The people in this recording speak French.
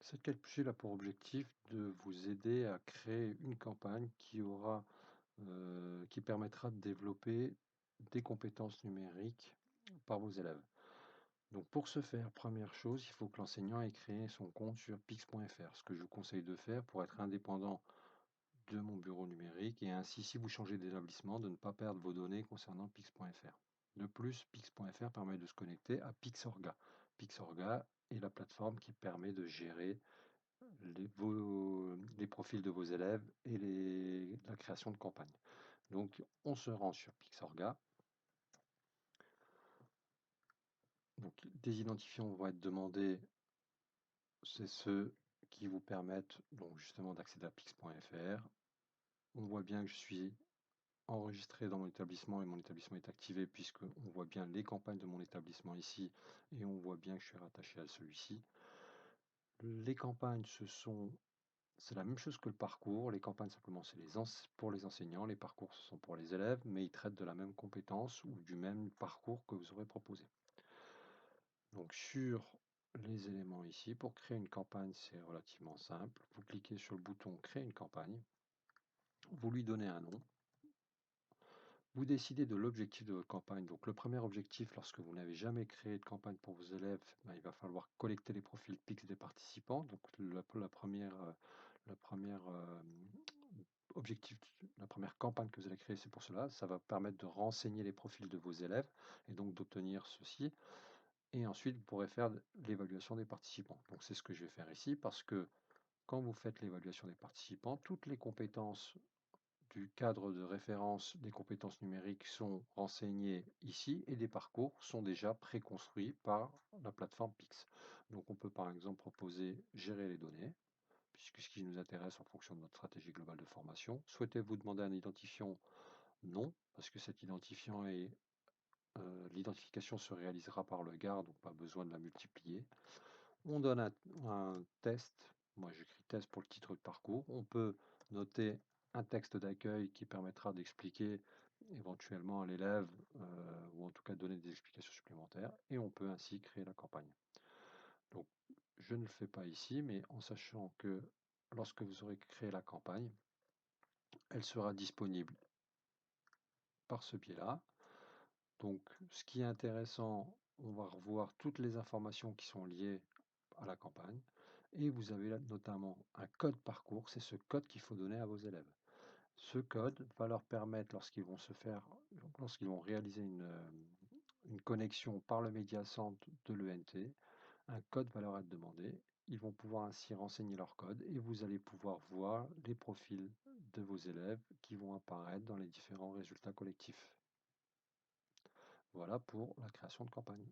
Cette capsule a pour objectif de vous aider à créer une campagne qui permettra de développer des compétences numériques par vos élèves. Donc pour ce faire, première chose, il faut que l'enseignant ait créé son compte sur pix.fr, ce que je vous conseille de faire pour être indépendant de mon bureau numérique et ainsi, si vous changez d'établissement, de ne pas perdre vos données concernant pix.fr. De plus, pix.fr permet de se connecter à Pixorga. Pixorga est la plateforme qui permet de gérer les profils de vos élèves et la création de campagnes. Donc, on se rend sur Pixorga. Donc, des identifiants vont être demandés. C'est ceux qui vous permettent donc justement d'accéder à pix.fr. On voit bien que je suis enregistré dans mon établissement et mon établissement est activé puisque on voit bien les campagnes de mon établissement ici et on voit bien que je suis rattaché à celui-ci. Les campagnes, c'est la même chose que le parcours. Les campagnes, simplement, c'est pour les enseignants. Les parcours, ce sont pour les élèves, mais ils traitent de la même compétence ou du même parcours que vous aurez proposé. Donc, sur les éléments ici, pour créer une campagne, c'est relativement simple. Vous cliquez sur le bouton Créer une campagne. Vous lui donnez un nom. Vous décidez de l'objectif de votre campagne. Donc, le premier objectif, lorsque vous n'avez jamais créé de campagne pour vos élèves, il va falloir collecter les profils Pix des participants. Donc, la première objectif, la première campagne que vous allez créer, c'est pour cela. Ça va permettre de renseigner les profils de vos élèves et donc d'obtenir ceci. Et ensuite, vous pourrez faire l'évaluation des participants. Donc, c'est ce que je vais faire ici parce que quand vous faites l'évaluation des participants, toutes les compétences du cadre de référence des compétences numériques sont renseignées ici et les parcours sont déjà préconstruits par la plateforme Pix. Donc, on peut par exemple proposer gérer les données puisque ce qui nous intéresse en fonction de notre stratégie globale de formation. Souhaitez-vous demander un identifiant? Non, parce que cet identifiant l'identification se réalisera par le GAR, donc pas besoin de la multiplier. On donne un test. Moi, j'écris test pour le titre de parcours. On peut noter un texte d'accueil qui permettra d'expliquer éventuellement à l'élève, ou en tout cas donner des explications supplémentaires. Et on peut ainsi créer la campagne. Donc, je ne le fais pas ici, mais en sachant que lorsque vous aurez créé la campagne, elle sera disponible par ce biais-là. Donc, ce qui est intéressant, on va revoir toutes les informations qui sont liées à la campagne. Et vous avez là notamment un code parcours, c'est ce code qu'il faut donner à vos élèves. Ce code va leur permettre, lorsqu'ils vont réaliser une connexion par le Media Center de l'ENT, un code va leur être demandé. Ils vont pouvoir ainsi renseigner leur code et vous allez pouvoir voir les profils de vos élèves qui vont apparaître dans les différents résultats collectifs. Voilà pour la création de campagne.